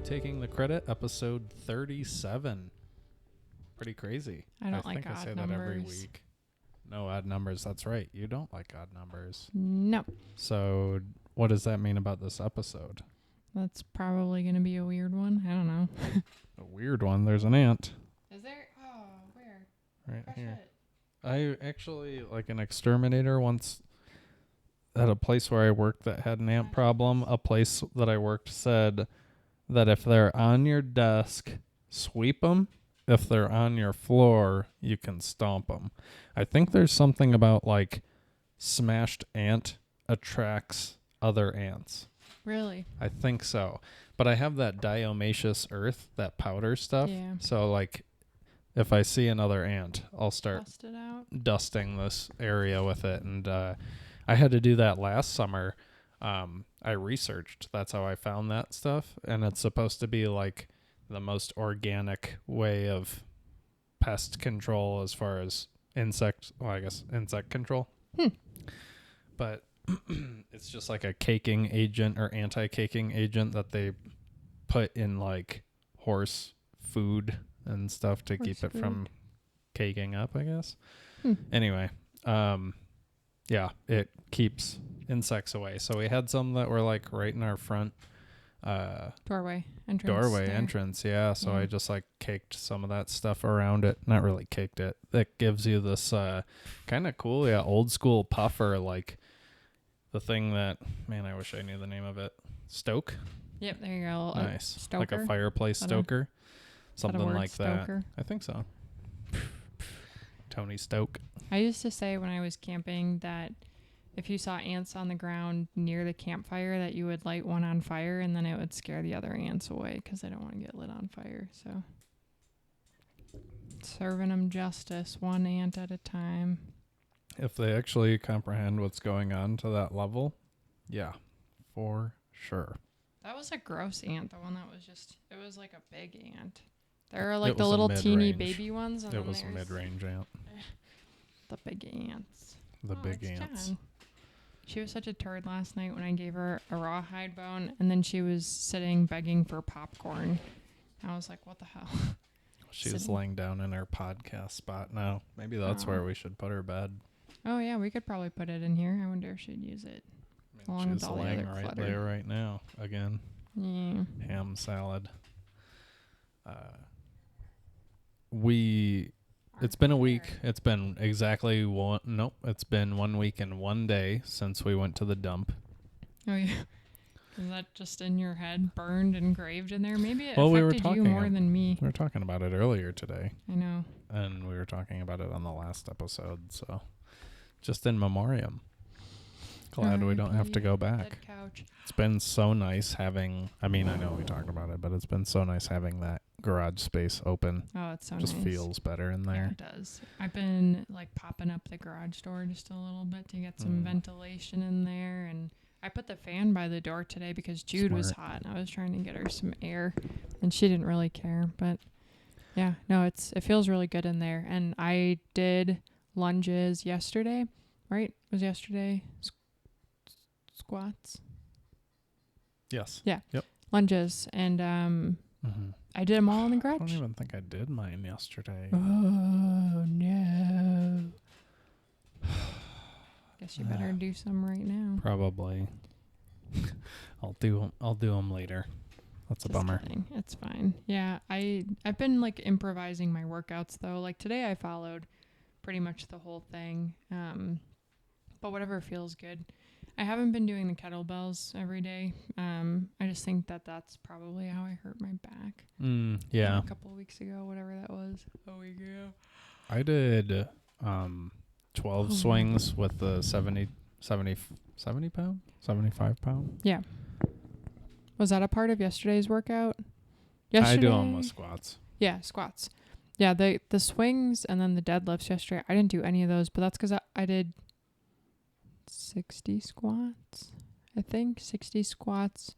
Taking the Credit, episode 37. Pretty crazy. I don't like think I odd say numbers. that every week. No odd numbers. That's right. You don't like odd numbers. No. So what does that mean about this episode? That's probably going to be a weird one. I don't know. A weird one. There's an ant. Is there? Oh, where? Right Crush here. it. I actually, like an exterminator once at a place where I worked that had an ant problem. A place that I worked said that if they're on your desk, sweep them. If they're on your floor, you can stomp them. I think there's something about like smashed ant attracts other ants. Really? I think so. But I have that diatomaceous earth, that powder stuff. Yeah. So like if I see another ant, I'll start Bust it out. dusting this area with it. And I had to do that last summer. I researched. That's how I found that stuff. And it's supposed to be like the most organic way of pest control as far as insect control. But it's just like a caking agent or anti-caking agent that they put in like horse food and stuff to keep it from caking up, I guess. Anyway, yeah, it keeps insects away. So we had some that were like right in our front Doorway entrance. entrance, yeah. So Yeah. I just like caked some of that stuff around it. Not really caked it. That gives you this kind of cool, old school puffer, like the thing that, man, I wish I knew the name of it. Stoke. Yep, there you go. Nice. Stoker? Like a fireplace stoker. Something word, like stoker? that. I think so. Tony Stoke. I used to say when I was camping that if you saw ants on the ground near the campfire that you would light one on fire and then it would scare the other ants away because they don't want to get lit on fire. So serving them justice, one ant at a time. If they actually comprehend what's going on to that level, yeah, for sure. That was a gross ant, the one that was it was like a big ant. There are like It the was a little teeny mid-range. baby ones. And It then was a there's mid-range ant. the big ants. The big it's ants. Jen. She was such a turd last night when I gave her a rawhide bone, and then she was sitting begging for popcorn. I was like, what the hell? She's laying down in her podcast spot now. Maybe that's where we should put her bed. Oh, yeah, we could probably put it in here. I wonder if she'd use it. Along with She's all the laying other right clutter. there right now. Again, Yeah. ham salad. It's been a week. It's been exactly it's been 1 week and 1 day since we went to the dump. Oh, yeah. Is that just in your head, burned, engraved in there? Maybe it Well, affected you more than me. We were talking about it earlier today. I know. And we were talking about it on the last episode, so just in memoriam. Glad we don't have to go back. Dead couch. It's been so nice having, I know we talked about it, but it's been so nice having that garage space open. Oh, it's so Just nice. feels better in Yeah, there. it does. I've been like popping up the garage door just a little bit to get some ventilation in there, and I put the fan by the door today because Jude was hot and I was trying to get her some air, and she didn't really care. But yeah, no, it feels really good in there. And I did lunges yesterday, right? It was yesterday squats? Yes. Yeah. Yep. Lunges, and I did them all in the garage. I don't even think I did mine yesterday. Oh no! Guess you better do some right now. Probably. I'll do them later. That's a bummer. Kidding. It's fine. Yeah, I've been like improvising my workouts though. Like today I followed pretty much the whole thing. But whatever feels good. I haven't been doing the kettlebells every day. I just think that's probably how I hurt my back. Yeah. A couple of weeks ago, whatever that was. A week ago. I did 12 swings with the 70 pound, 75 pound. Yeah. Was that a part of yesterday's workout? I do them with squats. Yeah, squats. Yeah, the swings and then the deadlifts yesterday. I didn't do any of those, but that's because I did 60 squats. I think 60 squats.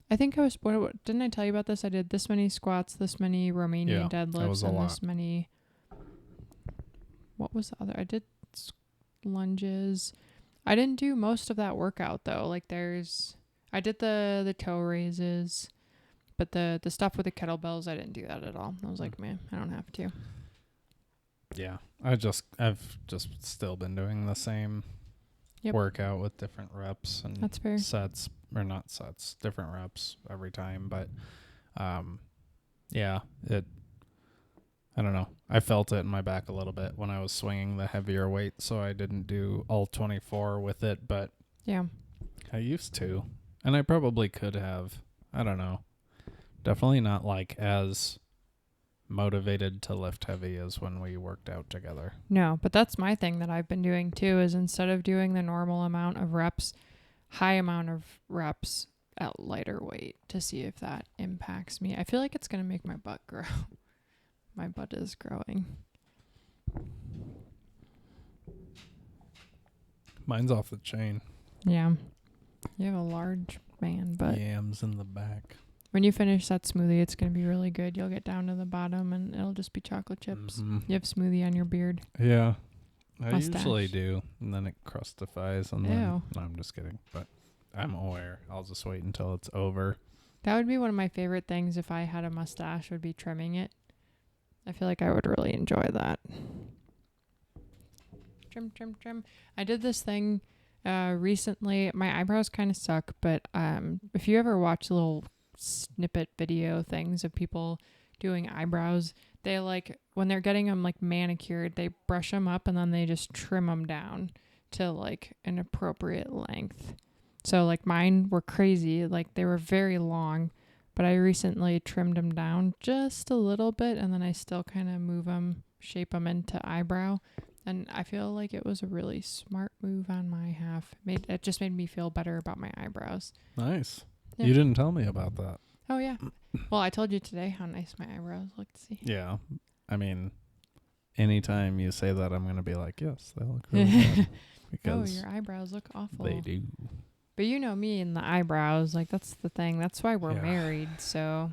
I think I was, what didn't I tell you about this? I did this many squats, this many Romanian deadlifts, and this many. What was the other? I did lunges. I didn't do most of that workout though. Like I did the toe raises, But the stuff with the kettlebells, I didn't do that at all. I was like, man, I don't have to. Yeah. I've just still been doing the same workout with different reps and That's fair. sets, or not sets, different reps every time. But yeah, I don't know. I felt it in my back a little bit when I was swinging the heavier weight, so I didn't do all 24 with it, but yeah, I used to, and I probably could have. I don't know. Definitely not like as motivated to lift heavy as when we worked out together. No, but that's my thing that I've been doing too, is instead of doing the normal amount of reps, high amount of reps at lighter weight to see if that impacts me. I feel like it's going to make my butt grow. My butt is growing. Mine's off the chain. Yeah. You have a large man, but Yams in the back. when you finish that smoothie, it's going to be really good. You'll get down to the bottom and it'll just be chocolate chips. Mm-hmm. You have smoothie on your beard. Yeah. I Mustache. usually do, and then it crustifies, and Ew. then... No, I'm just kidding, but I'm aware. I'll just wait until it's over. That would be one of my favorite things if I had a mustache, would be trimming it. I feel like I would really enjoy that. Trim, trim, trim. I did this thing recently. My eyebrows kind of suck, but if you ever watch little snippet video things of people doing eyebrows, they like, when they're getting them like manicured, they brush them up and then they just trim them down to like an appropriate length. So like mine were crazy, like they were very long, but I recently trimmed them down just a little bit, and then I still kind of move them, shape them into eyebrow. And I feel like it was a really smart move on my half. It just made me feel better about my eyebrows. Nice. Yeah. You didn't tell me about that. Oh, yeah. Well, I told you today how nice my eyebrows look. See? Yeah. I mean, anytime you say that, I'm going to be like, yes, they look really good. Because your eyebrows look awful. they do. But you know me and the eyebrows. Like, that's the thing. That's why we're married. So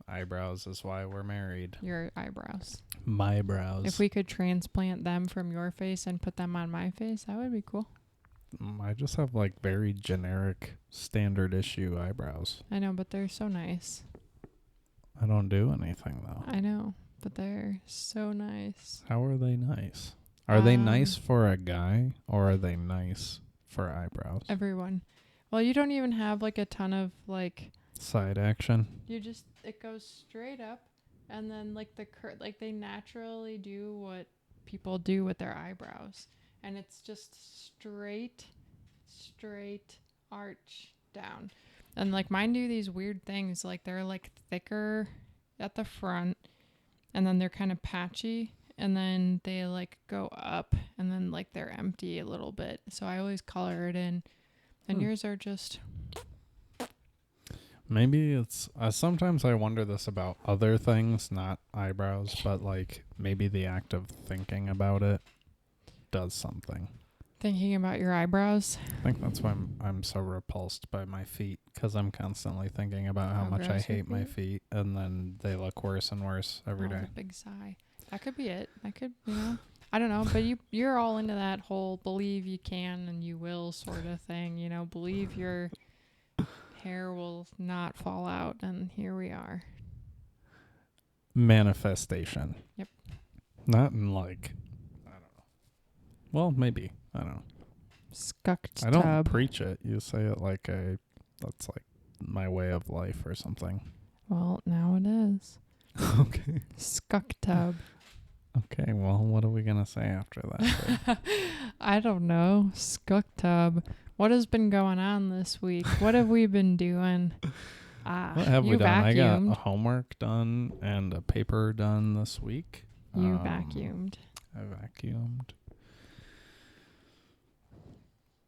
eyebrows is why we're married. Your eyebrows. My brows. If we could transplant them from your face and put them on my face, that would be cool. I just have like very generic standard issue eyebrows. I know, but they're so nice. I don't do anything though. I know, but they're so nice. How are they nice? Are they nice for a guy, or are they nice for eyebrows? Everyone. Well, you don't even have like a ton of like side action. It goes straight up, and then like like they naturally do what people do with their eyebrows, and it's just straight arch down. And like mine do these weird things, like they're like thicker at the front, and then they're kind of patchy, and then they like go up, and then like they're empty a little bit. So I always color it in, and yours are just... Maybe it's... sometimes I wonder this about other things, not eyebrows, but like maybe the act of thinking about it does something. Thinking about your eyebrows? I think that's why I'm so repulsed by my feet, because I'm constantly thinking about how much I hate my feet, and then they look worse and worse every day. A big sigh. That could be it. That could, I don't know, but you're all into that whole believe you can and you will sort of thing, believe your hair will not fall out, and here we are. Manifestation. Yep. Not in like, I don't know. Well, maybe. I don't know. Skucked I don't tub. preach it. You say it like that's like my way of life or something. Well, now it is. Okay. Skuck tub. Okay, well, what are we going to say after that? I don't know. Skuck tub. What has been going on this week? What have we been doing? What have we done? Vacuumed. I got a homework done and a paper done this week. You vacuumed. I vacuumed.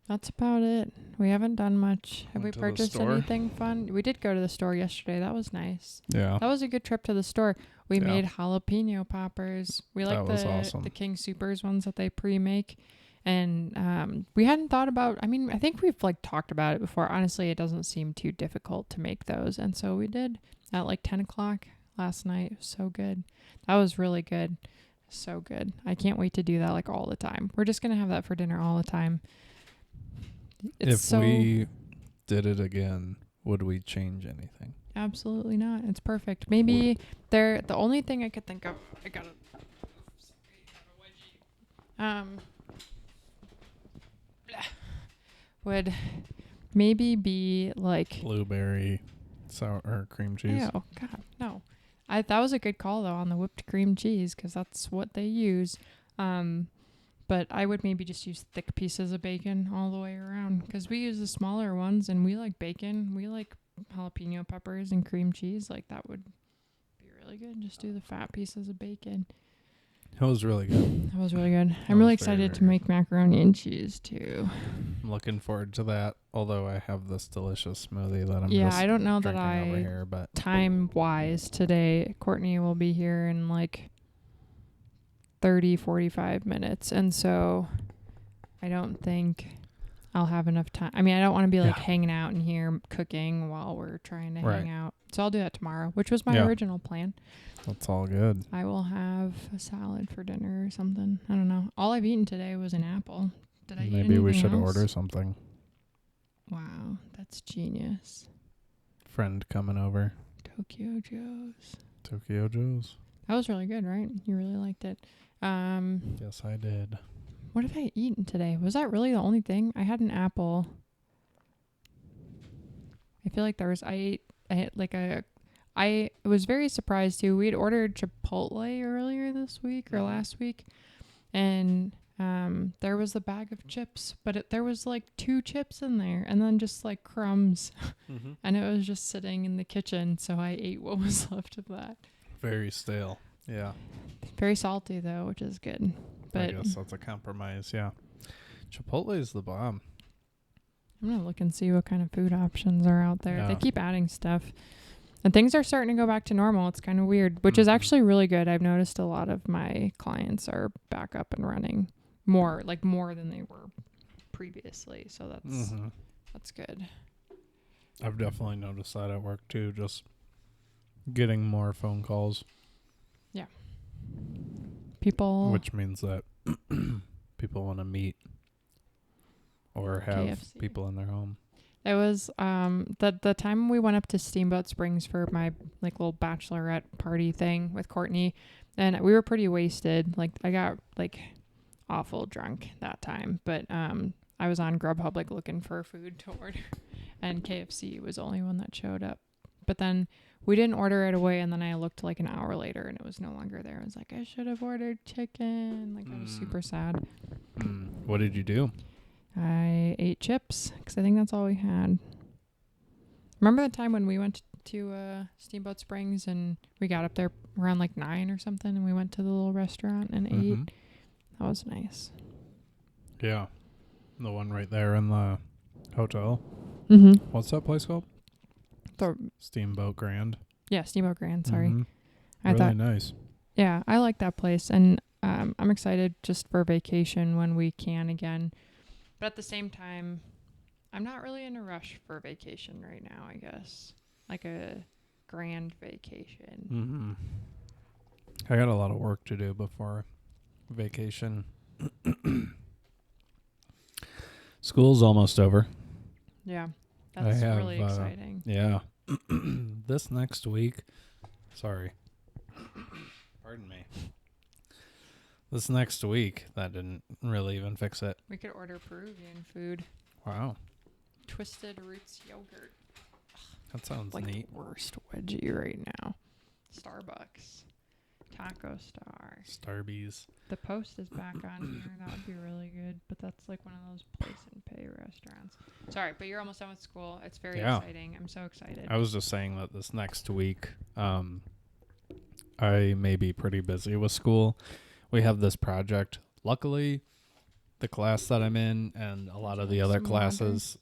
That's about it. We haven't done much. Have we Went to the purchased store. anything fun? We did go to the store yesterday. That was nice. Yeah. That was a good trip to the store. We made jalapeno poppers. We like awesome. the King Supers ones that they pre-make. And we hadn't thought about, I think we've like talked about it before. Honestly, it doesn't seem too difficult to make those. And so we did at like 10 o'clock last night. It was so good. That was really good. So good. I can't wait to do that like all the time. We're just going to have that for dinner all the time. If we did it again, would we change anything? Absolutely not. It's perfect. Maybe the only thing I could think of. I got a would maybe be like Blueberry sour or cream cheese. ew, God, no. That was a good call though on the whipped cream cheese because that's what they use. But I would maybe just use thick pieces of bacon all the way around because we use the smaller ones and we like bacon. We like jalapeno peppers and cream cheese. Like that would be really good. Just do the fat pieces of bacon. It was really good. That was really good. That I'm really was very, excited to very make macaroni and cheese too. I'm looking forward to that. Although I have this delicious smoothie that I'm Yeah, just I don't know that drinking over here, but time wise today, Courtney will be here in like 30-45 minutes, and so I don't think I'll have enough time. I mean, I don't want to be like hanging out in here cooking while we're trying to hang out, so I'll do that tomorrow, which was my original plan. That's all good. I will have a salad for dinner or something. I don't know. All I've eaten today was an apple. Did I eat Maybe we should anything else? order something. Wow, that's genius. Friend coming over. Tokyo Joe's. Tokyo Joe's. That was really good, right? You really liked it. Yes, I did. What have I eaten today? Was that really the only thing? I had an apple. I feel like I was very surprised too. We had ordered Chipotle earlier this week or last week, and there was a bag of chips, but there was like 2 chips in there, and then just like crumbs, and it was just sitting in the kitchen. So I ate what was left of that. Very stale. Yeah. Very salty though, which is good. But I guess that's a compromise. Yeah. Chipotle is the bomb. I'm gonna look and see what kind of food options are out there. Yeah. They keep adding stuff. And things are starting to go back to normal. It's kind of weird, which is actually really good. I've noticed a lot of my clients are back up and running more than they were previously. So that's good. I've definitely noticed that at work too, just getting more phone calls. Yeah. People. Which means that people want to meet or have KFC. people in their home. It was the time we went up to Steamboat Springs for my like little bachelorette party thing with Courtney, and we were pretty wasted. Like I got like awful drunk that time, but I was on Grubhub like looking for food to order, and KFC was the only one that showed up. But then we didn't order it away, and then I looked like an hour later and it was no longer there. I was like, I should have ordered chicken. Like I was super sad. What did you do? I ate chips because I think that's all we had. Remember the time when we went to Steamboat Springs and we got up there around like 9 or something, and we went to the little restaurant and ate? That was nice. Yeah. The one right there in the hotel. What's that place called? Steamboat Grand. Yeah, Steamboat Grand, sorry. Really nice. Yeah, I like that place, and I'm excited just for vacation when we can again. But at the same time, I'm not really in a rush for vacation right now, I guess. Like a grand vacation. I got a lot of work to do before vacation. School's almost over. Yeah, that's really exciting. Yeah. This next week, sorry. Pardon me. This next week, that didn't really even fix it. We could order Peruvian food. Wow. Twisted Roots yogurt. That sounds like neat. Worst wedgie right now. Starbucks. Taco Star. Starbies. The Post is back on here. That would be really good. But that's like one of those place and pay restaurants. Sorry, but you're almost done with school. It's very exciting. I'm so excited. I was just saying that this next week, I may be pretty busy with school. We have this project. Luckily, the class that I'm in and a lot of the other classes.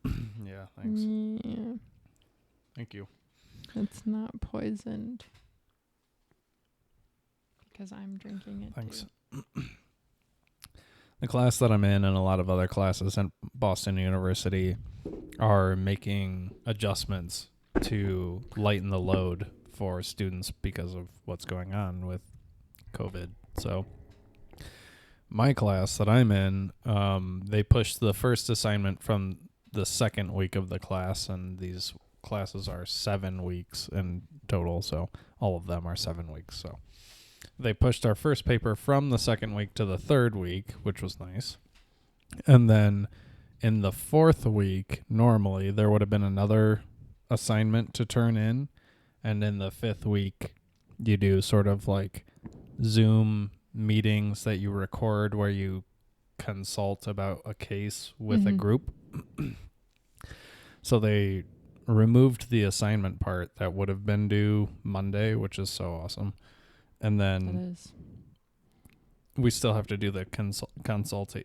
Yeah, thanks. Yeah. Thank you. It's not poisoned. Because I'm drinking it. Thanks. Too. The class that I'm in and a lot of other classes at Boston University are making adjustments to lighten the load for students because of what's going on with COVID. So my class that I'm in, they pushed the first assignment from the second week of the class, and these classes are 7 weeks in total, so all of them are 7 weeks. So they pushed our first paper from the second week to the third week, which was nice. And then in the fourth week, normally there would have been another assignment to turn in. And in the fifth week, you do sort of like Zoom meetings that you record where you consult about a case with a group. So they removed the assignment part that would have been due Monday, which is so awesome. And then we still have to do the consultation.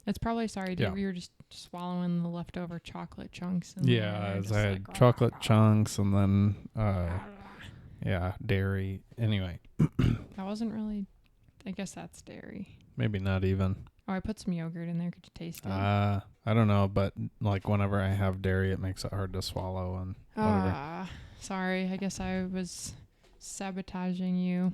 It's probably you were just swallowing the leftover chocolate chunks. I had chocolate chunks and then dairy. Anyway, that wasn't really. I guess that's dairy. Maybe not even. Oh, I put some yogurt in there. Could you taste it? I don't know, but like whenever I have dairy, it makes it hard to swallow and whatever. Sorry. I guess I was sabotaging you.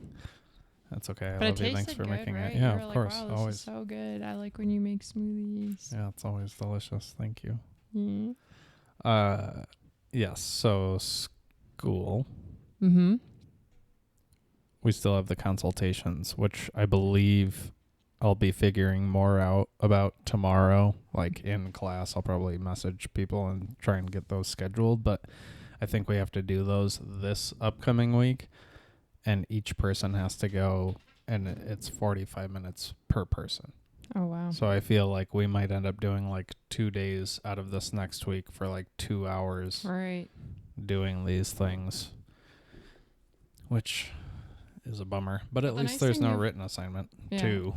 That's okay. But I love you. It Thanks for good, making right? it. Yeah, You're of course. Wow, this always. Is so good. I like when you make smoothies. Yeah, it's always delicious. Thank you. Mm. Yes. So school. Mm-hmm. We still have the consultations, which I believe I'll be figuring more out about tomorrow. Like in class, I'll probably message people and try and get those scheduled. But I think we have to do those this upcoming week. And each person has to go, and it's 45 minutes per person. Oh, wow. So I feel like we might end up doing like 2 days out of this next week for like 2 hours. Right. Doing these things, which is a bummer. But at least there's no written assignment, too.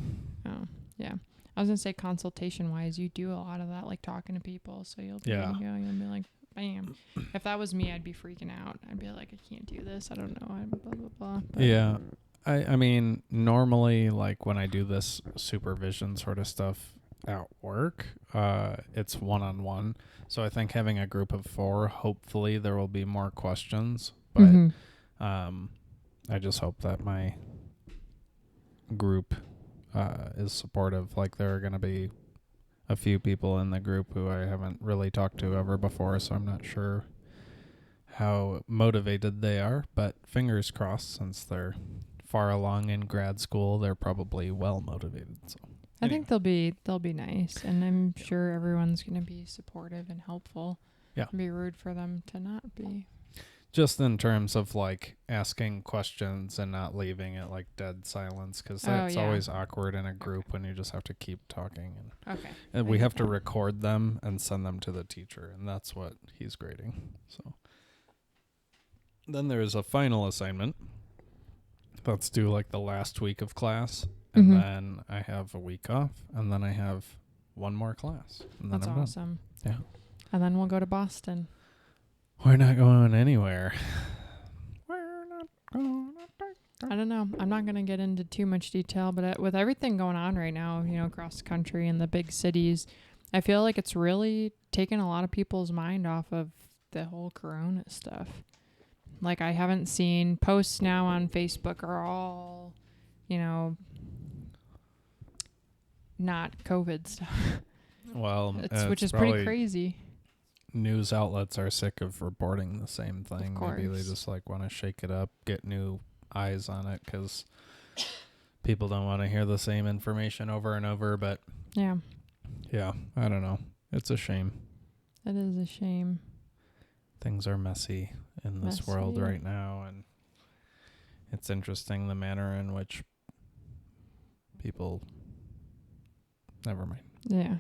Oh, yeah. I was going to say consultation-wise, you do a lot of that, like talking to people. So you'll be going and be like, bam. If that was me, I'd be freaking out. I'd be like, I can't do this. I don't know. I'm blah, blah, blah. But yeah. I mean, normally, like when I do this supervision sort of stuff at work, it's one-on-one. So I think having a group of 4, hopefully there will be more questions. But I just hope that my group is supportive. Like there are going to be a few people in the group who I haven't really talked to ever before, so I'm not sure how motivated they are, but fingers crossed, since they're far along in grad school, they're probably well motivated. So I think they'll be nice, and I'm sure everyone's going to be supportive and helpful. Yeah. It'd be rude for them to not be. Just in terms of like asking questions and not leaving it like dead silence, because that's always awkward in a group when you just have to keep talking. And we have to record them and send them to the teacher, and that's what he's grading. So then there's a final assignment that's due like the last week of class, and then I have a week off, and then I have one more class. And then that's I'm awesome. Done. Yeah. And then we'll go to Boston. We're not going anywhere. I don't know. I'm not going to get into too much detail, but with everything going on right now, across the country and the big cities, I feel like it's really taken a lot of people's mind off of the whole corona stuff. Like I haven't seen posts now on Facebook are all, not COVID stuff. Well, which is pretty crazy. News outlets are sick of reporting the same thing. Of course. Maybe they just like want to shake it up, get new eyes on it, because people don't want to hear the same information over and over. But yeah, I don't know. It's a shame. It is a shame. Things are messy in this world right now, and it's interesting the manner in which people. Never mind. Yeah.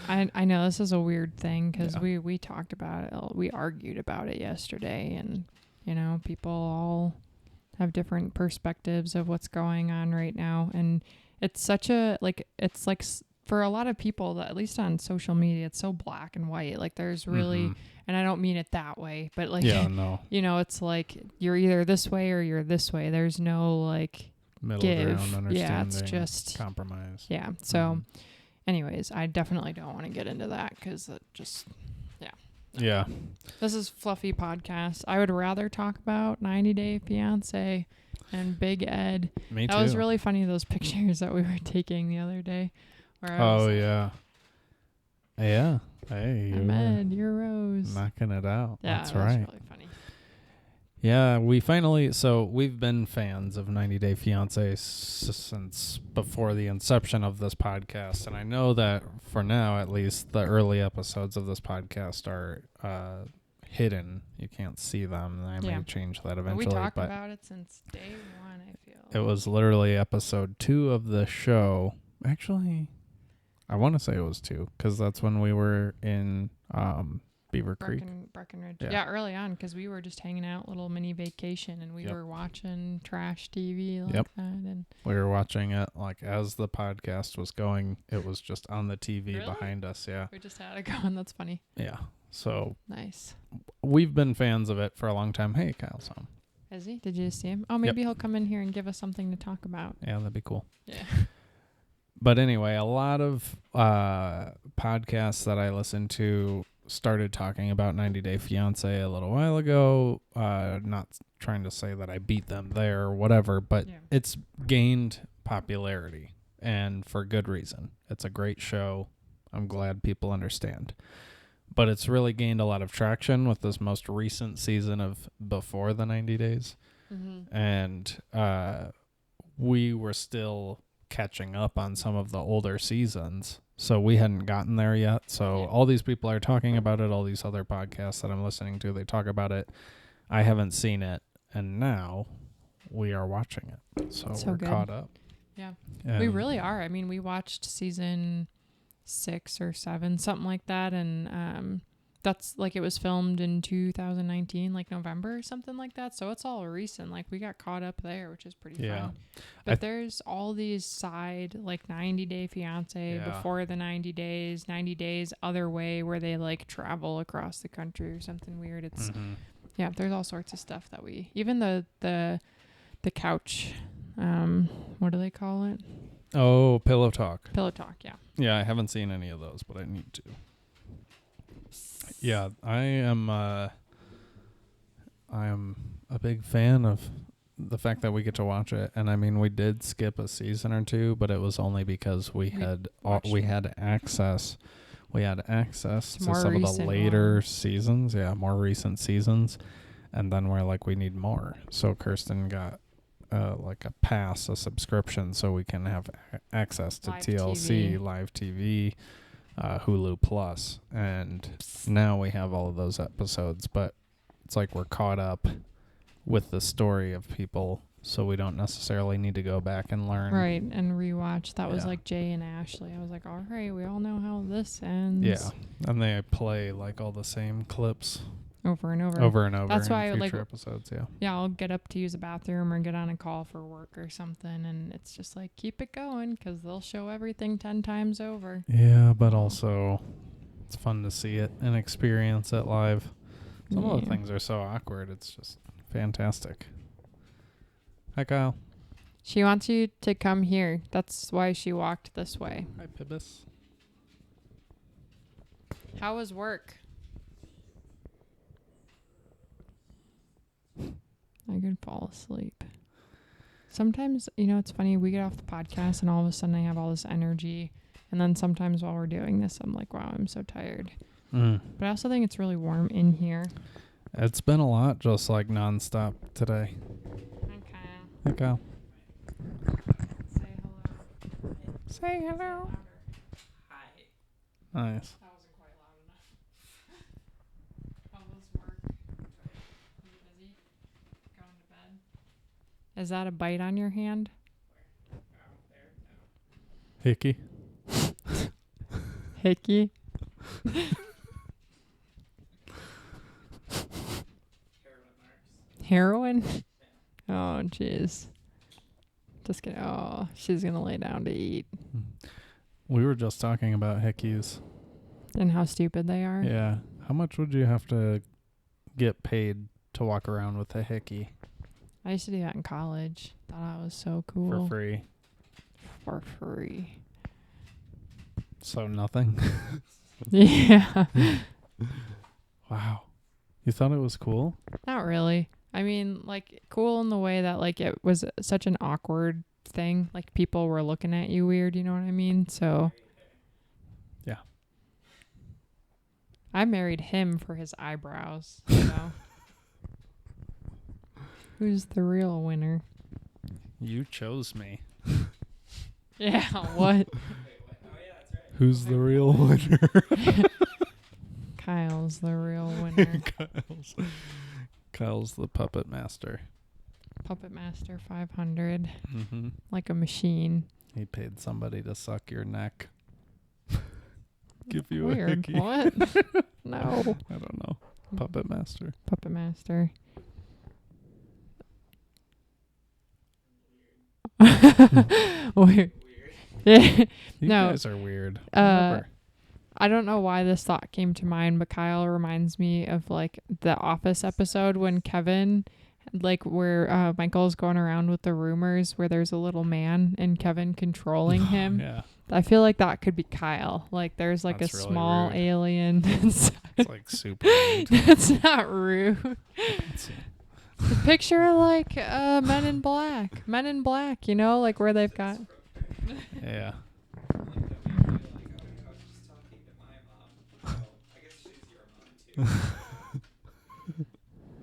I know this is a weird thing because we talked about it. We argued about it yesterday, and, people all have different perspectives of what's going on right now. And it's such a, it's like for a lot of people, that at least on social media, it's so black and white. Like there's really, and I don't mean it that way, but like, it's like you're either this way or you're this way. There's no like middle ground understanding. Yeah, it's just compromise. Yeah. So anyways, I definitely don't want to get into that because it just, yeah. This is fluffy podcast. I would rather talk about 90 Day Fiance and Big Ed. Me too. That was really funny, those pictures that we were taking the other day. Where I was yeah. Yeah. Hey, I'm Ed, you're Rose. knocking it out. Yeah, That's that was right. really funny. Yeah, we've been fans of 90 Day Fiancé since before the inception of this podcast. And I know that for now, at least, the early episodes of this podcast are hidden. You can't see them. I may change that eventually. We talked about it since day one, I feel. It was literally episode 2 of the show. Actually, I want to say it was 2 because that's when we were in Beaver Creek. Breckenridge. Yeah, early on because we were just hanging out, little mini vacation, and we were watching trash TV like that. And we were watching it like as the podcast was going. It was just on the TV behind us. Yeah. We just had it going. That's funny. Yeah. So nice. We've been fans of it for a long time. Hey, Kyle's home. Is he? Did you see him? Oh, maybe he'll come in here and give us something to talk about. Yeah, that'd be cool. Yeah. But anyway, a lot of podcasts that I listen to started talking about 90 Day Fiancé a little while ago. Not trying to say that I beat them there or whatever, but it's gained popularity, and for good reason. It's a great show. I'm glad people understand. But it's really gained a lot of traction with this most recent season of Before the 90 Days. Mm-hmm. And we were still catching up on some of the older seasons. So we hadn't gotten there yet. So all these people are talking about it. All these other podcasts that I'm listening to, they talk about it. I haven't seen it. And now we are watching it. So we're caught up. Yeah. We really are. I mean, we watched season 6 or 7, something like that. And that's like it was filmed in 2019, like November or something like that. So it's all recent. Like we got caught up there, which is pretty fun. But there's all these side like 90 Day Fiancé, Before the 90 Days, 90 Days Other Way, where they like travel across the country or something weird. It's there's all sorts of stuff that even the couch, what do they call it? Oh, Pillow Talk. Pillow Talk, yeah. Yeah, I haven't seen any of those, but I need to. Yeah, I am a big fan of the fact that we get to watch it. And I mean, we did skip a season or 2, but it was only because we had access. We had access to some of the later seasons. Yeah, more recent seasons. And then we're like, we need more. So Kirsten got like a subscription, so we can have access to TLC, live TV, Hulu Plus, and now we have all of those episodes. But it's like we're caught up with the story of people, so we don't necessarily need to go back and learn. Right, and rewatch. That was like Jay and Ashley. I was like, all right, we all know how this ends. Yeah, and they play like all the same clips. Over and over. Over and over. That's why I future episodes, Yeah, I'll get up to use the bathroom or get on a call for work or something, and it's just like, keep it going, because they'll show everything 10 times over. Yeah, but also it's fun to see it and experience it live. Some of the things are so awkward. It's just fantastic. Hi, Kyle. She wants you to come here. That's why she walked this way. Hi, Pibis. How was work? I could fall asleep. Sometimes, it's funny. We get off the podcast and all of a sudden I have all this energy. And then sometimes while we're doing this, I'm like, wow, I'm so tired. But I also think it's really warm in here. It's been a lot, just like nonstop today. Okay. Hey, Kyle. Say hello. Say hello. Hi. Nice. That wasn't quite loud enough. How was work? Are you busy? Going to bed? Is that a bite on your hand? Hickey. Hickey? Heroin? Oh, jeez. Just kidding. Oh, she's going to lay down to eat. We were just talking about hickeys. And how stupid they are? Yeah. How much would you have to get paid to walk around with a hickey? I used to do that in college. Thought that was so cool. For free. For free. So nothing? Yeah. Wow. You thought it was cool? Not really. I mean, like, cool in the way that, like, it was such an awkward thing. Like, people were looking at you weird, you know what I mean? So. Yeah. I married him for his eyebrows. So. Who's the real winner? You chose me. Yeah, what? Who's the real winner? Kyle's the real winner. Kyle's the puppet master. Puppet Master 500. Mm-hmm. Like a machine. He paid somebody to suck your neck. Give you Weird. a hickey. What? No. I don't know. Puppet master. Puppet Master. Weird. You No. guys are weird. I don't know why this thought came to mind, but Kyle reminds me of like the Office episode when Kevin, like where Michael's going around with the rumors where there's a little man and Kevin controlling him. Yeah. I feel like that could be Kyle. Like there's like That's a really small rude. alien. It's like super rude. That's not rude. Picture like Men in Black. Men in Black, you know, like where they've got. Yeah.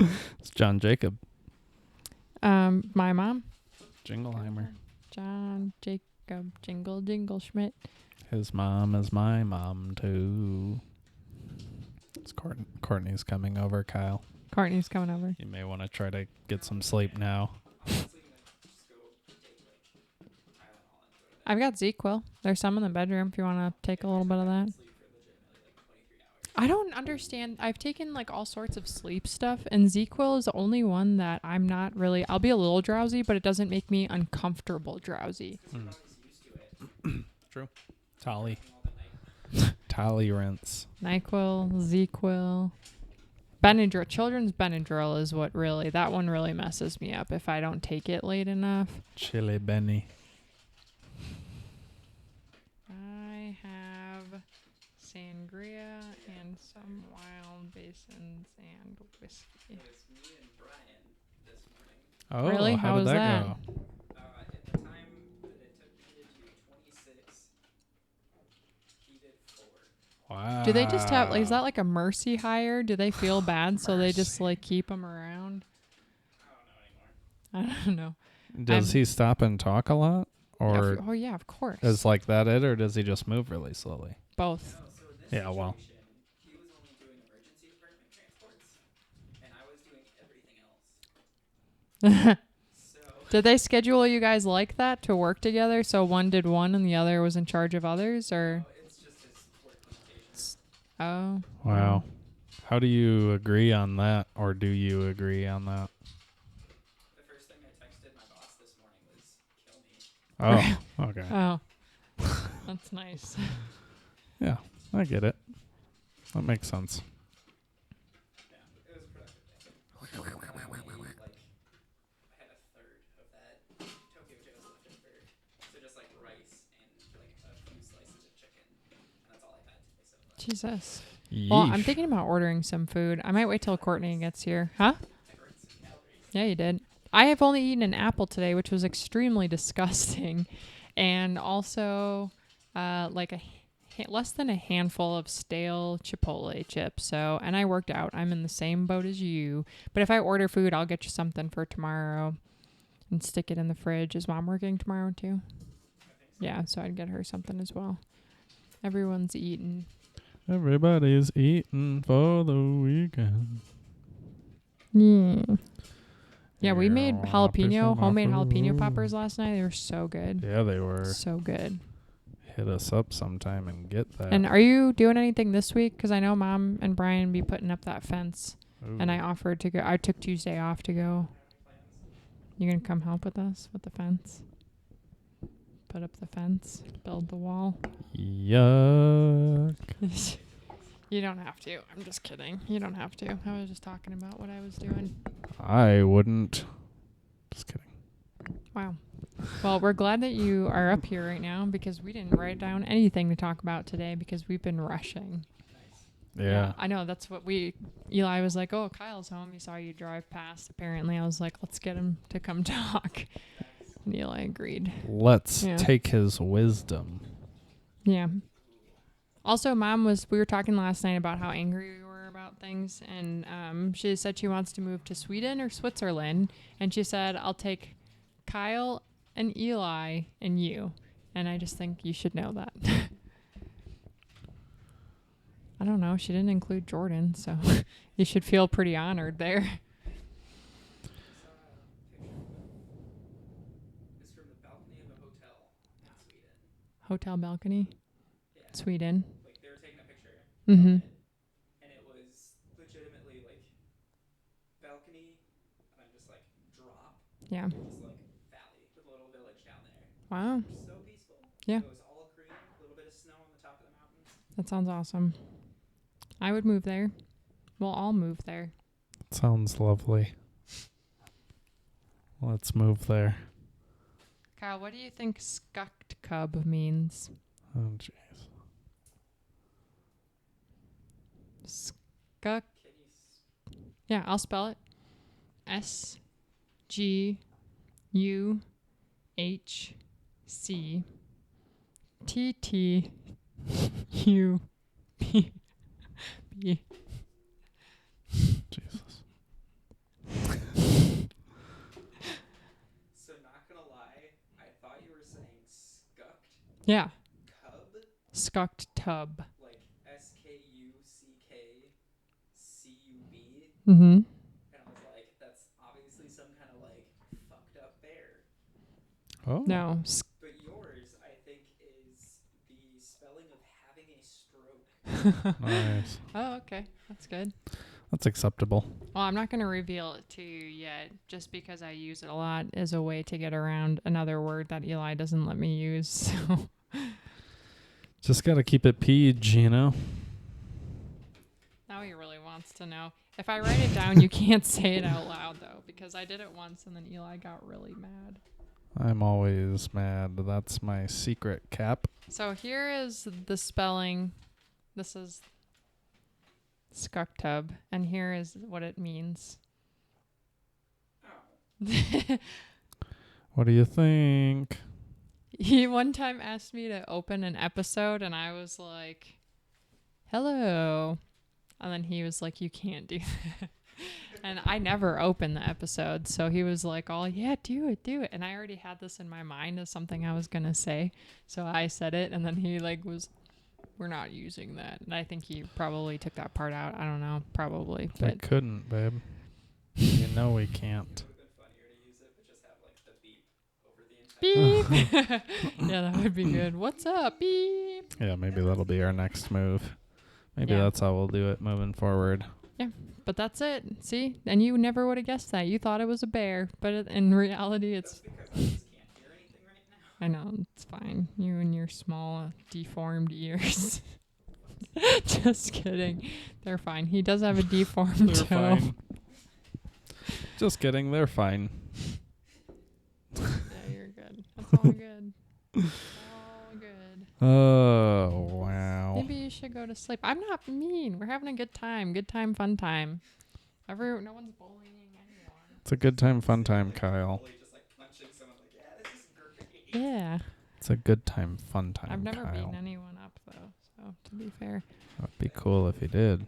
It's John Jacob. My mom. Jingleheimer. John Jacob Jingle Schmidt. His mom is my mom too. It's Courtney's coming over, Kyle. Courtney's coming over. You may want to try to get some sleep now. I've got ZQuil. There's some in the bedroom if you want to take a little bit of that. I don't understand. I've taken like all sorts of sleep stuff, and ZQuil is the only one that I'm not really. I'll be a little drowsy, but it doesn't make me uncomfortable drowsy. True. Tolly rinse. NyQuil, ZQuil, Benadryl. Children's Benadryl is what really, that one really messes me up if I don't take it late enough. Chili Benny. I have sangria and some wild basins and whiskey. It was me and Brian this morning. Oh, Really? how How did was that that? go? At the time that it took me to do 26, he did 4. Wow. Do they just have, is that like a mercy hire? Do they feel bad so they just like keep them around? I don't know anymore. I don't know. Does he stop and talk a lot? Or Oh yeah, of course. is like that it, or does he just move really slowly? Both. No, so in this Yeah, well. situation, he was only doing emergency department transports, and I was doing everything else. So Did they schedule you guys like that to work together? So one did one and the other was in charge of others, or? it's just his work limitations. Oh. Wow. How do you agree on that, or do you agree on that? The first thing I texted my boss this morning was, "Kill me." Oh, okay. Oh. That's nice. Yeah, I get it. That makes sense. Yeah, it was a productive day. I had a third of that Tokyo Joe's left over. So just like rice and like a few slices of chicken. And that's all I've had today so far. Jesus. Yeesh. Well, I'm thinking about ordering some food. I might wait till Courtney gets here. Huh? I burned some calories. Yeah, you did. I have only eaten an apple today, which was extremely disgusting. And also like less than a handful of stale Chipotle chips. So, and I worked out. I'm in the same boat as you. But if I order food, I'll get you something for tomorrow and stick it in the fridge. Is Mom working tomorrow too? Yeah, so I'd get her something as well. Everyone's eating. Everybody's eating for the weekend. Yeah. Yeah, we made homemade jalapeno poppers last night. They were so good. Yeah, they were. So good. Hit us up sometime and get that. And are you doing anything this week? Because I know Mom and Brian be putting up that fence. Ooh. And I offered to go. I took Tuesday off to go. You going to come help with us with the fence? Put up the fence. Build the wall. Yuck. You don't have to. I'm just kidding. You don't have to. I was just talking about what I was doing. I wouldn't. Just kidding. Wow. Well, we're glad that you are up here right now because we didn't write down anything to talk about today because we've been rushing. Yeah. I know. That's what Eli was like, oh, Kyle's home. He saw you drive past. Apparently, I was like, let's get him to come talk. And Eli agreed. Let's Yeah. take his wisdom. Yeah. Also, we were talking last night about how angry we were about things, and she said she wants to move to Sweden or Switzerland, and she said, I'll take Kyle and Eli and you. And I just think you should know that. I don't know. She didn't include Jordan, so you should feel pretty honored there. I saw a picture of it's from the balcony of a hotel in Sweden. Hotel balcony, Yeah. Sweden. Like they were taking a picture Mm-hmm. of it, and it was legitimately like balcony and then just like drop. Yeah. Just like valley with a little village down there. Wow. So peaceful. Yeah. It was all green, a little bit of snow on the top of the mountains. That sounds awesome. I would move there. We'll all move there. Sounds lovely. Let's move there. Kyle, what do you think skukt cub means? Oh, jeez. Skukt. Can you Yeah, I'll spell it. SGUHCTTUB. Jesus. So not gonna lie, I thought you were saying skukt Yeah, cub, skukt tub. like SKUCKCUB, Mm-hmm. and I was like, that's obviously some kind of like fucked up bear. Oh. No. But yours, I think, is the spelling of having a stroke. Nice. Oh, okay. That's good. That's acceptable. Well, I'm not going to reveal it to you yet, just because I use it a lot as a way to get around another word that Eli doesn't let me use. So. Just got to keep it peej, you know? Now he really wants to know. If I write it down, you can't say it out loud, though, because I did it once and then Eli got really mad. I'm always mad. That's my secret, Cap. So here is the spelling. This is skuktub, and here is what it means. Oh. What do you think? He one time asked me to open an episode, and I was like, hello. And then he was like, you can't do that. And I never opened the episode. So he was like, oh, yeah, do it. And I already had this in my mind as something I was going to say. So I said it, and then he like we're not using that. And I think he probably took that part out. I don't know, probably. I But couldn't, babe. You know we can't. It would have been funnier to use it, but just have like the beep over the entire. beep. Yeah, that would be good. What's up? Beep. Yeah, maybe that'll be our next move. Maybe Yeah. that's how we'll do it moving forward. But that's it. See? And you never would have guessed that. You thought it was a bear, but in reality, it's. That's because I just can't hear anything right now. I know, it's fine. You and your small, deformed ears. Just kidding. They're fine. He does have a deformed They're toe. fine. Just kidding. They're fine. Yeah, you're good. That's all good. All good. Oh, wow. Maybe you should go to sleep. I'm not mean. We're having a good time. Good time, fun time. No one's bullying anyone. It's a good time, fun time, Kyle. Totally just like punching someone like, yeah, this is great. Yeah. It's a good time, fun time, I've never Kyle. beaten anyone up, though. So, to be fair. That'd be cool if you did.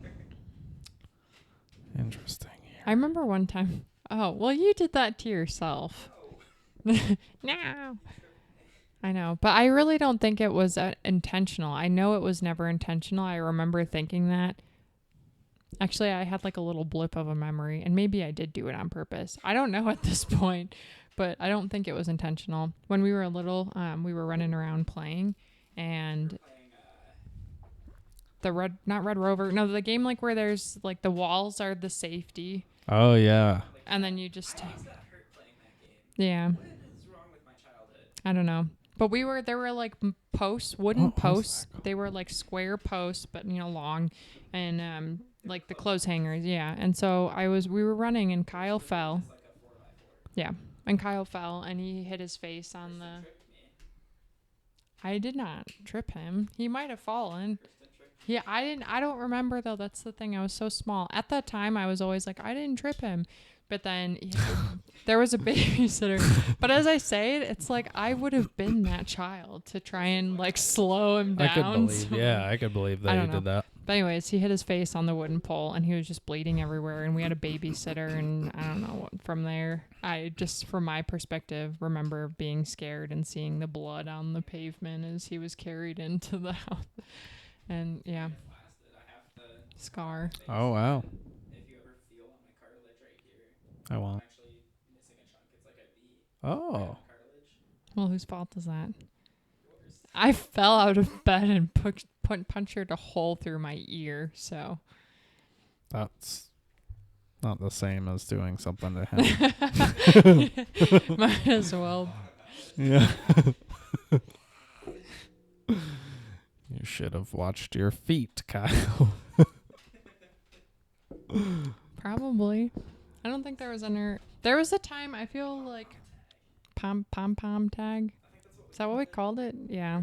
Interesting. I remember one time. Oh, well, you did that to yourself. No. I know. But I really don't think it was intentional. I know it was never intentional. I remember thinking that. Actually, I had like a little blip of a memory, and maybe I did do it on purpose. I don't know at this point, but I don't think it was intentional. When we were little, we were running around playing, and Playing, not Red Rover. No, the game like where there's like the walls are the safety, Oh, yeah. and then you just I always got hurt playing that game. yeah. What is wrong with my childhood? I don't know. But there were like posts, wooden posts. They were like square posts, but long, and like the clothes hangers, yeah. And so we were running, and Kyle fell. It's like a 4x4. Yeah, and Kyle fell, and he hit his face on the. Tricked me. I did not trip him. He might have fallen. Kristen tricked me. Yeah, I didn't. I don't remember though. That's the thing. I was so small at that time. I was always like, I didn't trip him, But then there was a babysitter. But as I say it, it's like I would have been that child to try and like slow him I down. could believe. so- Yeah, I could believe I that don't you know. did that. But anyways, he hit his face on the wooden pole and he was just bleeding everywhere. And we had a babysitter. And I don't know what from there. I just, from my perspective, remember being scared and seeing the blood on the pavement as he was carried into the house. And yeah, Blasted. I have the scar. Oh wow. If you ever feel on my cartilage right here, I I'm won't. actually missing a chunk. It's like a V right on Oh. the cartilage. Well, whose fault is that? Yours. I fell out of bed and punctured a hole through my ear. So That's not the same as doing something to him. might as well. Yeah. You should have watched your feet, Kyle. Probably. I don't think there was any. There was a time I feel like pom tag. Is that what we called it? Yeah.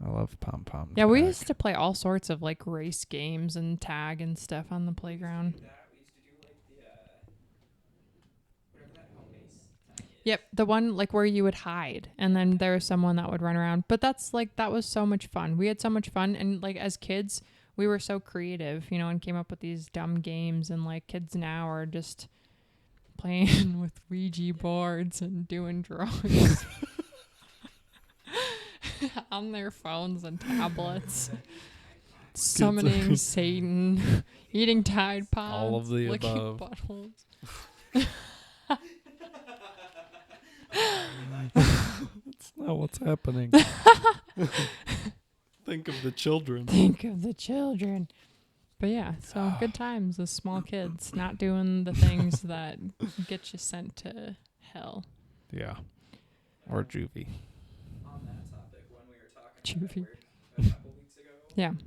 I love pom pom. Yeah, we used to play all sorts of like race games and tag and stuff on the playground. We used to do like the whatever that home base tag is. Yep, the one like where you would hide and then there was someone that would run around. But that's like that was so much fun. We had so much fun and like as kids, we were so creative, you know, and came up with these dumb games and like kids now are just playing with Ouija boards and doing drawings on their phones and tablets. Summoning Satan, eating Tide Pods, All of the licking above. buttholes. That's not what's happening. Think of the children. Think of the children. But yeah, so good times as small kids, not doing the things that get you sent to hell. Yeah. Or juvie. On that topic, when we were talking Juvie. about that word a couple weeks ago, Yeah. was,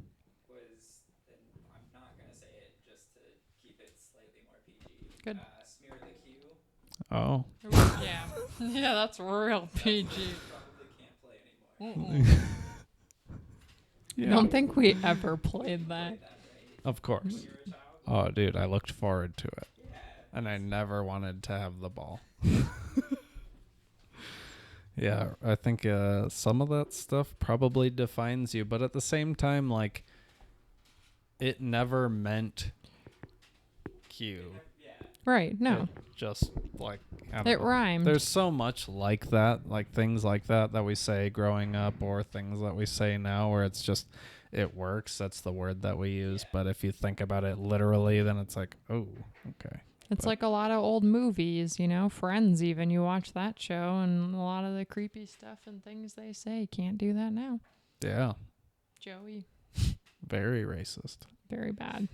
and I'm not gonna say it just to keep it slightly more PG. Good. Smear the Q. Oh. Yeah. Yeah, that's real PG. Probably can't play anymore. I Yeah. don't think we ever played that. That, right? Of course. When you were a child? Oh, dude, I looked forward to it. Yeah. And I never wanted to have the ball. Yeah, I think some of that stuff probably defines you, but at the same time, like, it never meant Q. Yeah. Right, no. It just, like, I don't It know. rhymed. There's so much like that, like things like that we say growing up or things that we say now where it's just, it works. That's the word that we use. Yeah. But if you think about it literally, then it's like, oh, okay. It's like a lot of old movies, you know, Friends even. You watch that show and a lot of the creepy stuff and things they say. Can't do that now. Yeah. Joey, Very racist. very bad.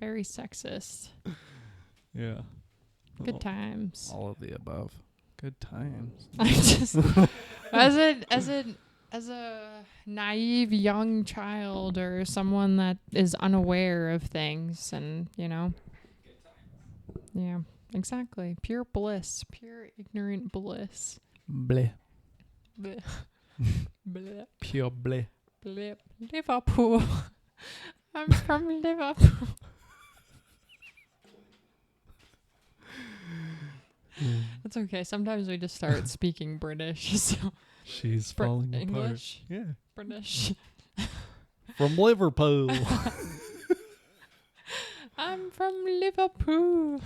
Very sexist. Yeah. Good times. All of the above. Good times. I just as a naive young child or someone that is unaware of things and, you know. Good times. Yeah, exactly. Pure bliss, pure ignorant bliss. Bleh. Bleh. Bleh. Pure bleh. Bleh. Liverpool. I'm from Liverpool. It's okay. Sometimes we just start speaking British. So She's Br- falling English? apart. Yeah. British. From Liverpool. I'm from Liverpool.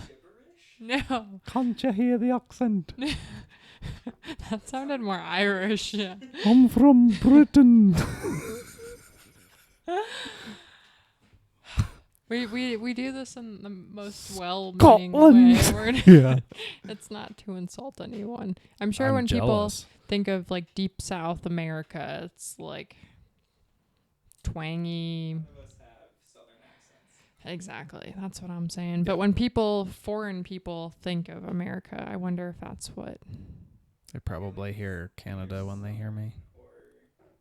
No, Can't you hear the accent? that sounded more Irish. Yeah. I'm from Britain. We do this in the most well-meaning way. Scotland. Where Yeah. it's not to insult anyone. I'm sure I'm when jealous. people think of like deep South America, it's like twangy. None of us have southern accents. Exactly. That's what I'm saying. But when foreign people think of America, I wonder if that's what. They probably hear Canada when they hear me. Or like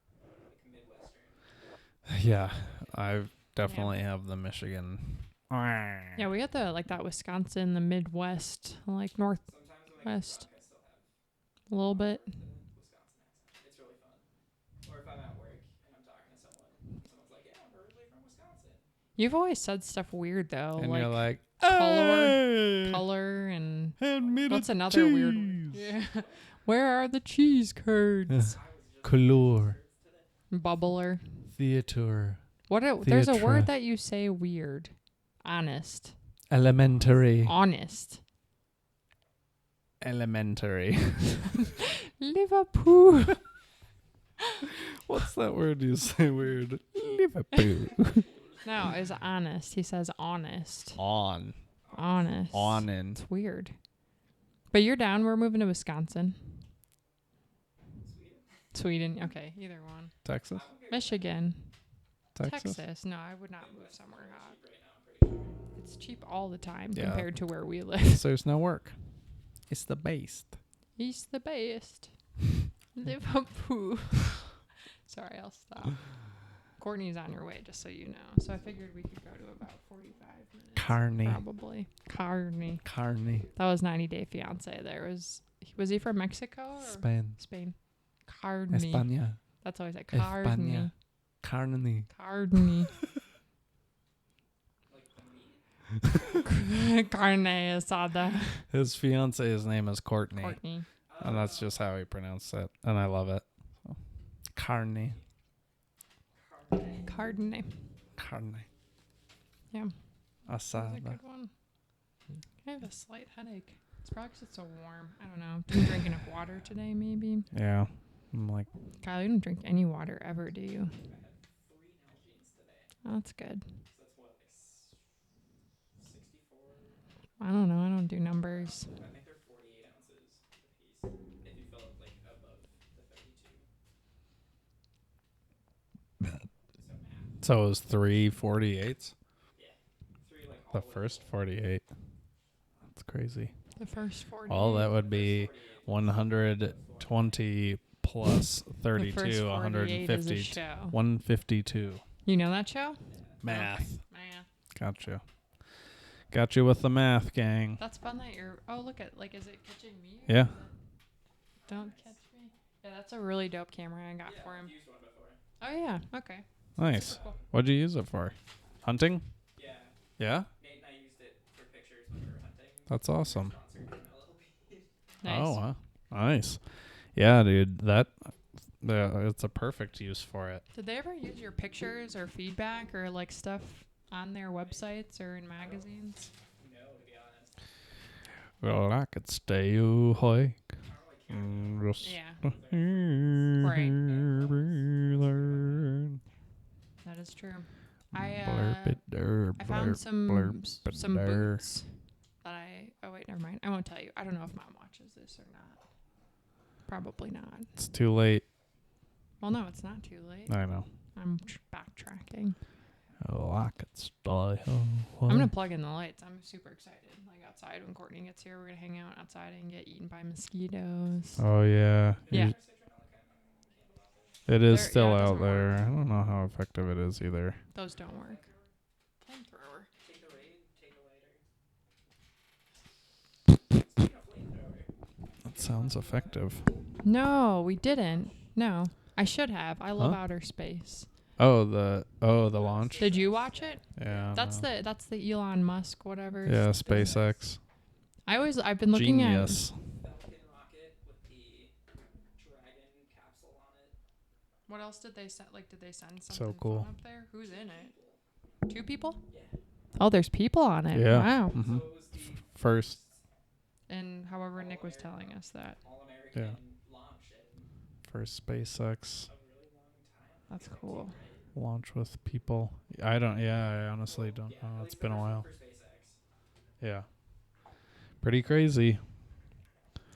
Midwestern. Yeah. I definitely have the Michigan. Yeah, we got the like that Wisconsin, the Midwest, like Sometimes when I get Northwest, drunk, I still have a little bit. the Wisconsin accent. It's really fun. Or if I'm at work and I'm talking to someone, someone's like, "Yeah, I'm originally from Wisconsin." You've always said stuff weird though, and like you're like, color, "Hey, color, and hand me the what's another weird one? cheese." Yeah. Where are the cheese curds? I was just Color, today. Bubbler. theater, There's a Theatra. word that you say weird. Honest. elementary, Honest. elementary. Liverpool. What's that word you say weird? Liverpool. No, is honest. He says honest. On. Honest. And It's weird. But you're down. We're moving to Wisconsin. Sweden. Okay, either one. Texas. Michigan. Texas. Texas. No, I would not move somewhere hot. Right now, I'm pretty sure. It's cheap all the time Yeah. compared to where we live. So there's no work. It's the best. He's the best. Liverpool. Sorry, I'll stop. Courtney's on her way, just so you know. So I figured we could go to about 45 minutes. Carney. Probably. Carney. Carney. That was 90 Day Fiance. Was he from Mexico or Spain. Spain? Carney. España. That's always like Carney. España. Carney. Carney. Like the meat. Carne asada. His fiance's name is Courtney. Courtney. And that's just how he pronounced it. And I love it. So. Carney. Carne. Carney. Yeah. That's a Asada. good one. I have a slight headache. It's probably 'cause it's so warm. I don't know. Didn't drink enough water today, maybe. Yeah. I'm like, Kyle, you don't drink any water ever, do you? I had 3 Nalgene's today. Oh, that's good. So that's what, like 64? I don't know. I don't do numbers. I think they're 48 ounces a piece. If you fill up like above the 32. So math. so it was 348s? Yeah. 3 like all The the way first to 48. That's crazy. The first 40. Well, that would be 48 120 plus the 32, first 48 is a 150. show. 152. You know that show? Math. Math. Gotcha. Got you with the math, gang. That's fun that you're. Oh, look at is it catching me? Yeah. Don't catch me. Yeah, that's a really dope camera I got for him. I've used one before. Oh yeah. Okay. Nice. Super cool. What'd you use it for? Hunting? Yeah. Yeah? Nate and I used it for pictures when we were hunting. That's awesome. Sponsored in LLB. Nice. Oh, wow. Nice. Yeah, dude. It's a perfect use for it. Did they ever use your pictures or feedback or stuff on their websites or in magazines? No, to be honest. Well, I could stay awake. I don't really care. Just Yeah, right. that is true. I I found some blurp, some blur. boots that oh wait, never mind. I won't tell you. I don't know if Mom watches this or not. Probably not. It's too late. Well, no, it's not too late. I know. I'm backtracking. Oh, I could stay awake. I'm gonna plug in the lights. I'm super excited. Outside when Courtney gets here, we're gonna hang out outside and get eaten by mosquitoes. Oh, yeah. Yeah. It is They're- still yeah, it out doesn't there. work. I don't know how effective it is either. Those don't work. Flamethrower. Take the raid, take a lighter. Speaking of flamethrower. That sounds effective. No, we didn't. No, I should have. I love Huh? outer space. Oh, the launch. Did you watch it? Yeah. That's no. the Elon Musk whatever. Yeah, SpaceX. I've been looking Genius. Falcon rocket with the Dragon capsule on it. What else did they send? Did they send something So cool. fun up there? Who's in it? 2 people? Yeah. Oh, there's people on it. Yeah. Wow. hmm So it was the First. And however Nick was telling us that. all-American Yeah. launch in First SpaceX a really long time. That's cool. launch with people. I honestly don't Yeah, know. at It's least been the a first one while. for SpaceX. Yeah. Pretty crazy.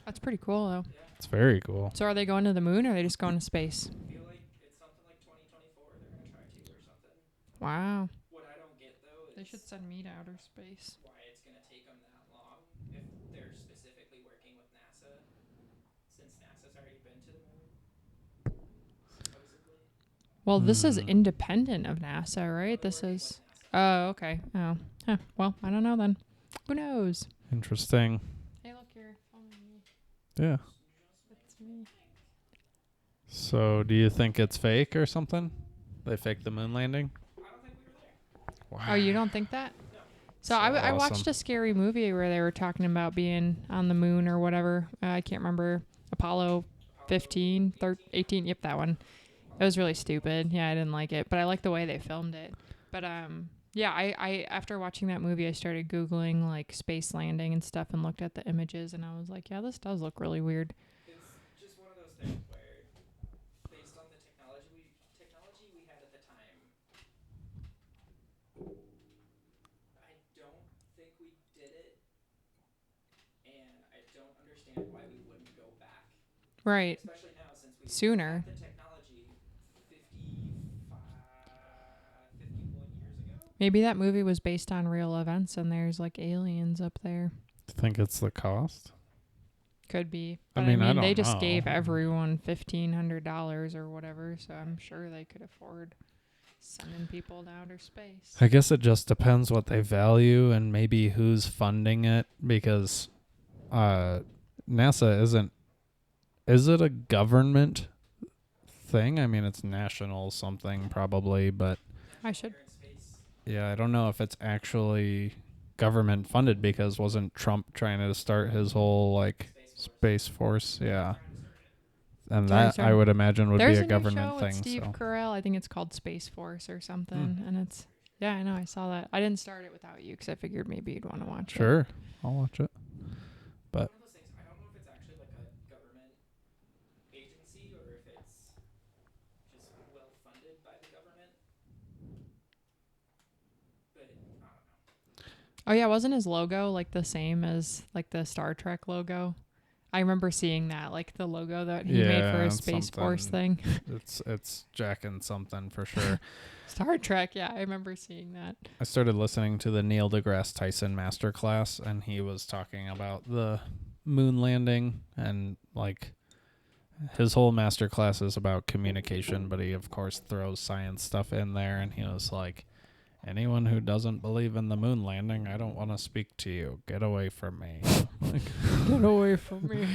That's pretty cool though. Yeah. It's very cool. So are they going to the moon or are they just going to space? I feel like it's something like 2024 they're going to try to or something. Wow. What I don't get though is They should send me to outer space. why it's going to take them that long if they're specifically working with NASA since NASA's already been to the moon. Supposedly. Well, this is Hmm. independent of NASA, right? This Working is. with NASA. Oh, okay. Oh. Huh. Well, I don't know then. Who knows? Interesting. Hey, look, you're filming me. Yeah. It's me. So, do you think it's fake or something? They faked the moon landing? I don't think we were there. Wow. Oh, you don't think that? So I watched awesome. a scary movie where they were talking about being on the moon or whatever. I can't remember. Apollo 15, 18. Yep, that one. It was really stupid. Yeah, I didn't like it, but I like the way they filmed it. But yeah, I after watching that movie, I started Googling like space landing and stuff and looked at the images, and I was like, yeah, this does look really weird. It's just one of those things where, based on the technology we had at the time, I don't think we did it, and I don't understand why we wouldn't go back. Right. Especially now, since we Sooner. have the technology 51 years ago. Maybe that movie was based on real events, and there's like aliens up there. Think it's the cost? Could be. I But mean, I they don't just know. gave everyone $1,500 or whatever, so I'm sure they could afford sending people to outer space. I guess it just depends what they value and maybe who's funding it, because NASA isn't. Is it a government thing? I mean, it's national something probably, but I should. yeah, I don't know if it's actually government funded, because wasn't Trump trying to start his whole like space force? Yeah. And that I would imagine would There's be a new government show thing. with Steve So Carell. I think it's called Space Force or something, and it's yeah, I know. I saw that. I didn't start it without you because I figured maybe you'd want to watch it. sure, I'll watch it. But one of those things, I don't know if it's actually like a government agency or if it's just well funded by the government. But I don't know. Oh yeah, wasn't his logo like the same as like the Star Trek logo? I remember seeing that, like the logo that he made for his Space Force thing. It's jacking something for sure. Star Trek, yeah, I remember seeing that. I started listening to the Neil deGrasse Tyson masterclass, and he was talking about the moon landing, and like his whole masterclass is about communication, but he of course throws science stuff in there, and he was like, anyone who doesn't believe in the moon landing, I don't want to speak to you. Get away from me. Like, get away from me.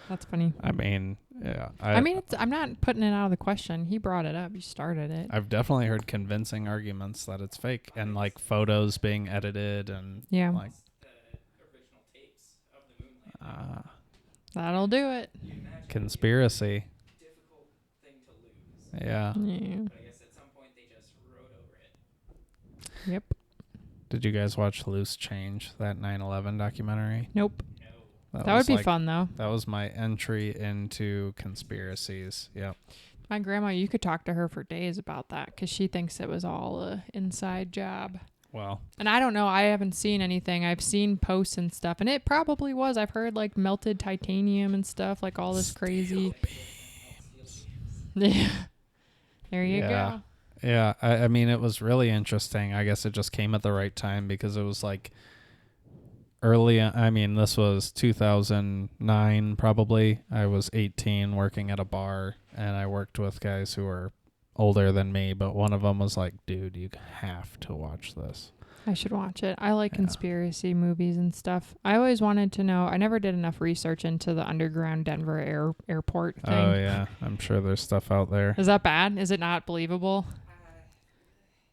That's funny. I mean, yeah. I mean, I'm not putting it out of the question. He brought it up. He started it. I've definitely heard convincing arguments that it's fake, and like photos being edited, and yeah, like the original tapes of the moon landing. That'll do it. Conspiracy. Difficult thing to lose. Yeah. Yeah. But I guess at some point they just wrote over it. Yep. Did you guys watch Loose Change, that 9/11 documentary? Nope. No. That would be fun, though. That was my entry into conspiracies. Yep. My grandma, you could talk to her for days about that because she thinks it was all a inside job. Well. And I don't know. I haven't seen anything. I've seen posts and stuff, and it probably was. I've heard like melted titanium and stuff, like all this crazy. Yeah. There you go. Yeah. I mean, it was really interesting. I guess it just came at the right time because it was like early. I mean, this was 2009 probably. I was 18 working at a bar, and I worked with guys who were older than me, but one of them was like, dude, you have to watch this. I should watch it. I like conspiracy movies and stuff. I always wanted to know. I never did enough research into the underground Denver airport thing. Oh, yeah. I'm sure there's stuff out there. Is that bad? Is it not believable?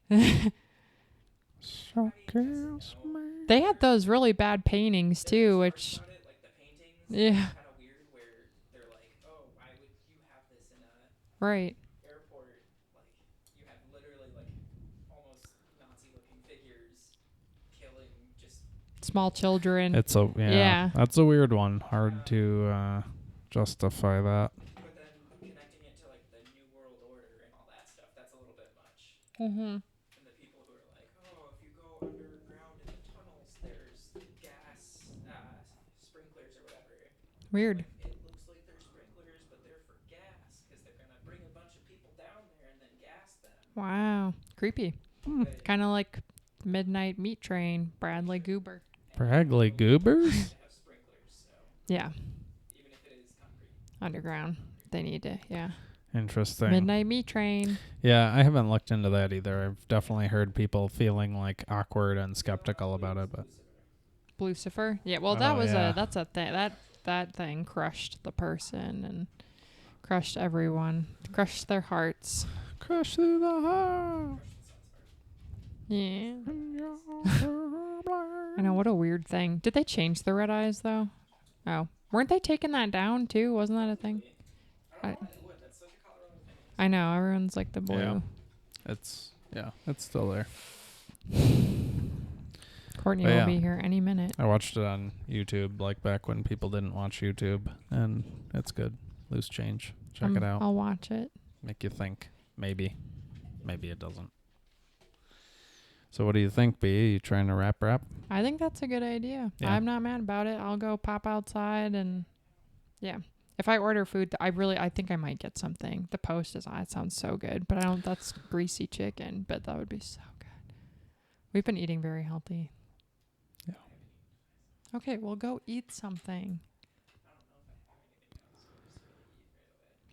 They had those really bad paintings too, which yeah, kind of weird where they're like, oh, why would you have this in a right airport? Like you have literally like almost Nazi-looking figures killing just small children. It's that's a weird one. Hard to justify that. But then connecting it to like the New World Order and all that stuff, that's a little bit much. Mm-hmm. And the people who are like, oh, if you go underground in the tunnels, there's gas sprinklers or whatever. Weird. Like, it looks like they're sprinklers, but they're for gas because they're gonna bring a bunch of people down there and then gas them. Wow, creepy. Kind of like Midnight Meat Train, Bradley Goober. Bradley Goobers? Have sprinklers, so Yeah, even if it is concrete. underground. They need to. Yeah. Interesting. Midnight Meat Train. Yeah, I haven't looked into that either. I've definitely heard people feeling like awkward and skeptical about it, but Lucifer. Yeah. Well, that was that's a thing. That thing crushed the person and crushed everyone. Crushed their hearts. crush through the heart. Yeah. I know, what a weird thing. Did they change the red eyes though? Oh, weren't they taking that down too? Wasn't that a thing? I don't know why they would. That's such a Colorado thing. I know, everyone's like the blue. Yeah. It's still there. Courtney But will yeah. be here any minute. I watched it on YouTube, like back when people didn't watch YouTube, and it's good. Loose change. Check it out. I'll watch it. Make you think. Maybe it doesn't. So what do you think, B? You trying to wrap? I think that's a good idea. Yeah. I'm not mad about it. I'll go pop outside and yeah. If I order food, I think I might get something. The Post is on. It sounds so good, but that's greasy chicken, but that would be so good. We've been eating very healthy. Yeah. Okay, we'll go eat something.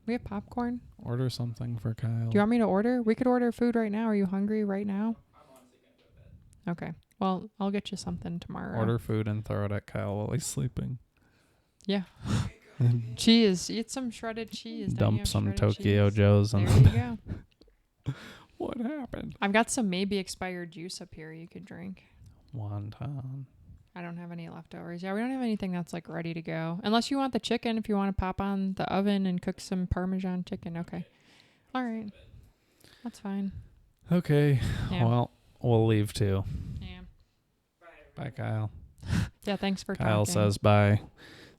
We have popcorn. Order something for Kyle. Do you want me to order? We could order food right now. Are you hungry right now? I'm honestly gonna go to bed. Okay. Well, I'll get you something tomorrow. Order food and throw it at Kyle while he's sleeping. Yeah. Cheese. Eat some shredded cheese. Don't you Dump have some shredded Tokyo cheese? Joes on There you go. What happened? I've got some maybe expired juice up here you could drink. Wonton. I don't have any leftovers. Yeah, we don't have anything that's like ready to go. Unless you want the chicken, if you want to pop on the oven and cook some Parmesan chicken. Okay. All right. That's fine. Okay. Yeah. Well, we'll leave too. Yeah. Bye, Kyle. Yeah, thanks for Kyle talking. says bye.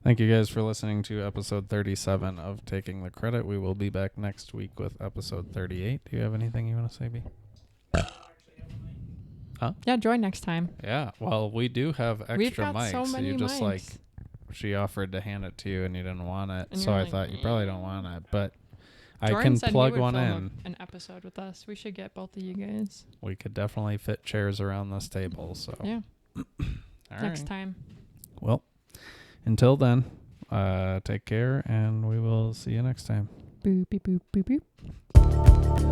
Thank you guys for listening to episode 37 of Taking the Credit. We will be back next week with episode 38. Do you have anything you want to say, B? Yeah, join next time. Yeah. Well, we do have extra We've got mics. so many You just mics. she offered to hand it to you and you didn't want it. And So you're I like, thought you probably don't want it, but I Jordan can said he plug would one film in. an episode with us. We should get both of you guys. We could definitely fit chairs around this table. So Yeah. All Next right. time. Well, until then, take care and we will see you next time. Boop, beep, boop, boop, boop.